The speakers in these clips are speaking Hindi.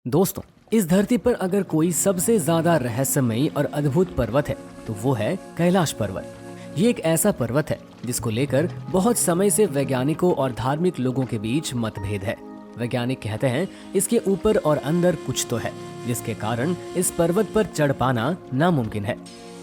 दोस्तों, इस धरती पर अगर कोई सबसे ज्यादा रहस्यमयी और अद्भुत पर्वत है तो वो है कैलाश पर्वत। ये एक ऐसा पर्वत है जिसको लेकर बहुत समय से वैज्ञानिकों और धार्मिक लोगों के बीच मतभेद है। वैज्ञानिक कहते हैं इसके ऊपर और अंदर कुछ तो है जिसके कारण इस पर्वत पर चढ़ पाना नामुमकिन है।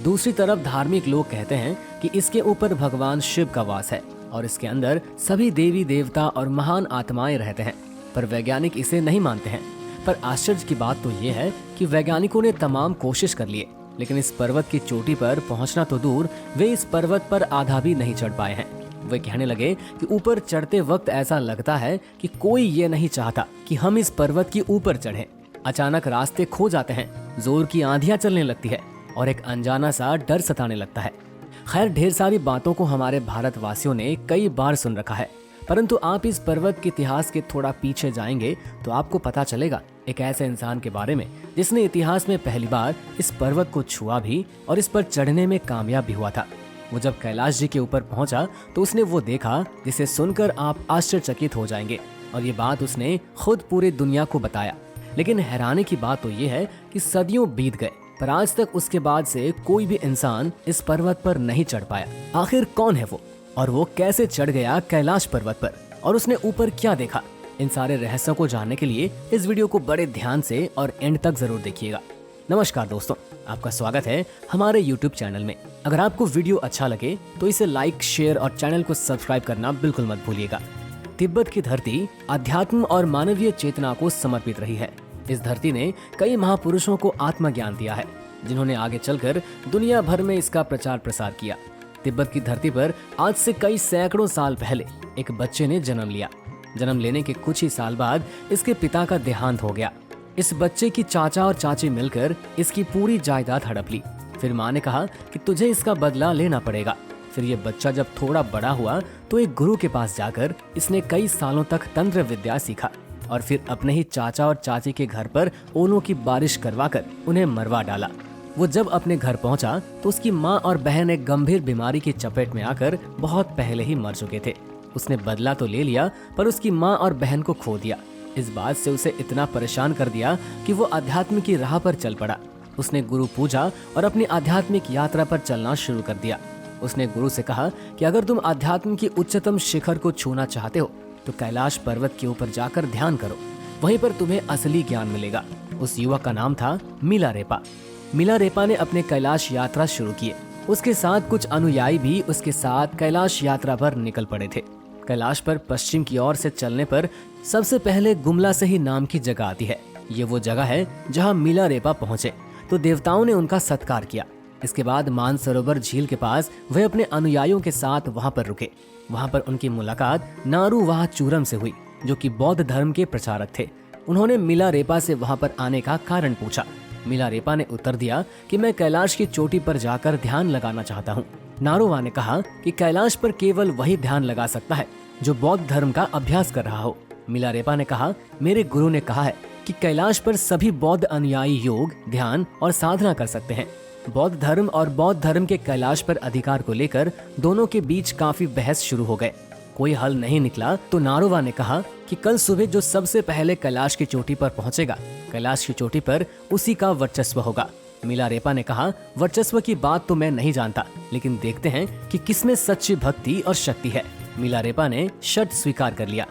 दूसरी तरफ धार्मिक लोग कहते हैं कि इसके ऊपर भगवान शिव का वास है और इसके अंदर सभी देवी देवता और महान आत्माएं रहते हैं, पर वैज्ञानिक इसे नहीं मानते हैं। पर आश्चर्य की बात तो ये है कि वैज्ञानिकों ने तमाम कोशिश कर लिए, लेकिन इस पर्वत की चोटी पर पहुंचना तो दूर, वे इस पर्वत पर आधा भी नहीं चढ़ पाए हैं। वे कहने लगे कि ऊपर चढ़ते वक्त ऐसा लगता है कि कोई ये नहीं चाहता कि हम इस पर्वत के ऊपर चढ़ें। अचानक रास्ते खो जाते हैं, जोर की आंधियां चलने लगती है और एक अनजाना सा डर सताने लगता है। खैर, ढेर सारी बातों को हमारे भारतवासियों ने कई बार सुन रखा है, परंतु आप इस पर्वत के इतिहास के थोड़ा पीछे जाएंगे तो आपको पता चलेगा एक ऐसे इंसान के बारे में जिसने इतिहास में पहली बार इस पर्वत को छुआ भी और इस पर चढ़ने में कामयाब भी हुआ था। वो जब कैलाश जी के ऊपर पहुंचा तो उसने वो देखा जिसे सुनकर आप आश्चर्यचकित हो जाएंगे, और ये बात उसने खुद पूरी दुनिया को बताया। लेकिन हैरानी की बात तो ये है कि सदियों बीत गए पर आज तक उसके बाद से कोई भी इंसान इस पर्वत पर नहीं चढ़ पाया। आखिर कौन है वो, और वो कैसे चढ़ गया कैलाश पर्वत पर, और उसने ऊपर क्या देखा? इन सारे रहस्यों को जानने के लिए इस वीडियो को बड़े ध्यान से और एंड तक जरूर देखिएगा। नमस्कार दोस्तों, आपका स्वागत है हमारे YouTube चैनल में। अगर आपको वीडियो अच्छा लगे तो इसे लाइक, शेयर और चैनल को सब्सक्राइब करना बिल्कुल मत भूलिएगा। तिब्बत की धरती अध्यात्म और मानवीय चेतना को समर्पित रही है। इस धरती ने कई महापुरुषों को आत्मज्ञान दिया है, जिन्होंने आगे चलकर दुनिया भर में इसका प्रचार प्रसार किया। तिब्बत की धरती पर आज से कई सैकड़ों साल पहले एक बच्चे ने जन्म लिया। जन्म लेने के कुछ ही साल बाद इसके पिता का देहांत हो गया। इस बच्चे की चाचा और चाची मिलकर इसकी पूरी जायदाद हड़प ली। फिर माँ ने कहा कि तुझे इसका बदला लेना पड़ेगा। फिर ये बच्चा जब थोड़ा बड़ा हुआ तो एक गुरु के पास जाकर इसने कई सालों तक तंत्र विद्या सीखा और फिर अपने ही चाचा और चाची के घर पर ओलों की बारिश करवाकर उन्हें मरवा डाला। वो जब अपने घर पहुंचा तो उसकी माँ और बहन एक गंभीर बीमारी की चपेट में आकर बहुत पहले ही मर चुके थे। उसने बदला तो ले लिया पर उसकी माँ और बहन को खो दिया। इस बात से उसे इतना परेशान कर दिया कि वो अध्यात्म की राह पर चल पड़ा। उसने गुरु पूजा और अपनी आध्यात्मिक यात्रा पर चलना शुरू कर दिया। उसने गुरु से कहा कि अगर तुम अध्यात्म की उच्चतम शिखर को छूना चाहते हो तो कैलाश पर्वत के ऊपर जाकर ध्यान करो, वहीं पर तुम्हें असली ज्ञान मिलेगा। उस युवक का नाम था मिलारेपा। मिलारेपा ने अपने कैलाश यात्रा शुरू किए। उसके साथ कुछ अनुयायी भी उसके साथ कैलाश यात्रा पर निकल पड़े थे। कैलाश पर पश्चिम की ओर से चलने पर सबसे पहले गुमला सही नाम की जगह आती है। ये वो जगह है जहाँ मिलारेपा पहुँचे तो देवताओं ने उनका सत्कार किया। इसके बाद मानसरोवर झील के पास वे अपने अनुयायियों के साथ वहाँ पर रुके। वहाँ पर उनकी मुलाकात नारूवाह चूरम से हुई, जो कि बौद्ध धर्म के प्रचारक थे। उन्होंने मिलारेपा से वहाँ पर आने का कारण पूछा। मिलारेपा ने उत्तर दिया कि मैं कैलाश की चोटी पर जाकर ध्यान लगाना चाहता हूँ। नारोवा ने कहा कि कैलाश पर केवल वही ध्यान लगा सकता है जो बौद्ध धर्म का अभ्यास कर रहा हो। मिलारेपा ने कहा, मेरे गुरु ने कहा है कि कैलाश पर सभी बौद्ध अनुयायी योग, ध्यान और साधना कर सकते हैं। बौद्ध धर्म और बौद्ध धर्म के कैलाश पर अधिकार को लेकर दोनों के बीच काफी बहस शुरू हो गए। कोई हल नहीं निकला तो नारोवा ने कहा कि कल सुबह जो सबसे पहले कैलाश की चोटी पर पहुंचेगा, कैलाश की चोटी पर उसी का वर्चस्व होगा। मिलारेपा ने कहा, वर्चस्व की बात तो मैं नहीं जानता, लेकिन देखते हैं कि किसमें सच्ची भक्ति और शक्ति है। मिलारेपा ने शर्त स्वीकार कर लिया।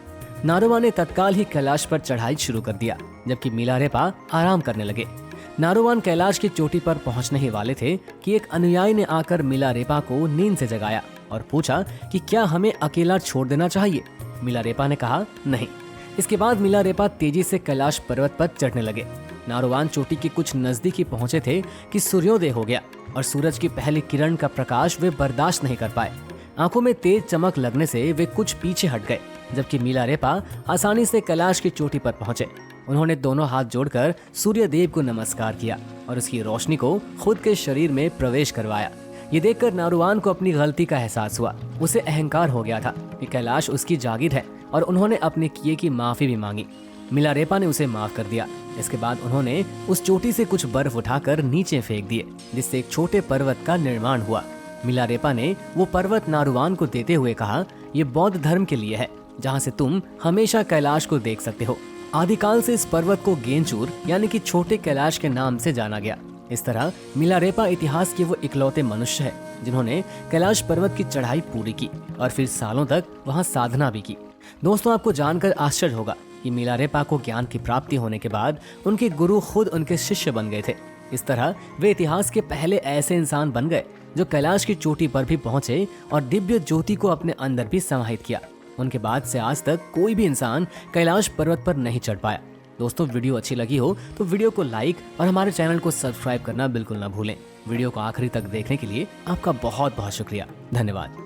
नारोवा ने तत्काल ही कैलाश पर चढ़ाई शुरू कर दिया, जबकि मिलारेपा आराम करने लगे। नारोवान कैलाश की चोटी पर पहुंचने ही वाले थे कि एक अनुयायी ने आकर मिलारेपा को नींद से जगाया और पूछा कि क्या हमें अकेला छोड़ देना चाहिए। मिलारेपा ने कहा नहीं। इसके बाद मिलारेपा तेजी से कैलाश पर्वत पर चढ़ने लगे। नारोवान चोटी के कुछ नजदीक ही पहुंचे थे कि सूर्योदय हो गया और सूरज की पहली किरण का प्रकाश वे बर्दाश्त नहीं कर पाए। आंखों में तेज चमक लगने से वे कुछ पीछे हट गए, जबकि मिलारेपा आसानी से कैलाश की चोटी पर पहुंचे। उन्होंने दोनों हाथ जोड़कर सूर्य देव को नमस्कार किया और उसकी रोशनी को खुद के शरीर में प्रवेश करवाया। ये देखकर नारोवान को अपनी गलती का एहसास हुआ। उसे अहंकार हो गया था कि कैलाश उसकी जागीर है, और उन्होंने अपने किए की माफी भी मांगी। मिलारेपा ने उसे माफ कर दिया। इसके बाद उन्होंने उस चोटी से कुछ बर्फ उठाकर नीचे फेंक दिए, जिससे एक छोटे पर्वत का निर्माण हुआ। मिलारेपा ने वो पर्वत नारोवान को देते हुए कहा, ये बौद्ध धर्म के लिए है, जहाँ से तुम हमेशा कैलाश को देख सकते हो। आदिकाल से इस पर्वत को गेंचूर यानी कि छोटे कैलाश के नाम से जाना गया। इस तरह मिलारेपा इतिहास के वो इकलौते मनुष्य है जिन्होंने कैलाश पर्वत की चढ़ाई पूरी की और फिर सालों तक वहां साधना भी की। दोस्तों, आपको जानकर आश्चर्य होगा कि मिलारेपा को ज्ञान की प्राप्ति होने के बाद उनके गुरु खुद उनके शिष्य बन गए थे। इस तरह वे इतिहास के पहले ऐसे इंसान बन गए जो कैलाश की चोटी पर भी पहुंचे और दिव्य ज्योति को अपने अंदर भी समाहित किया। उनके बाद से आज तक कोई भी इंसान कैलाश पर्वत पर नहीं चढ़ पाया। दोस्तों, वीडियो अच्छी लगी हो तो वीडियो को लाइक और हमारे चैनल को सब्सक्राइब करना बिल्कुल ना भूलें। वीडियो को आखिरी तक देखने के लिए आपका बहुत बहुत शुक्रिया। धन्यवाद।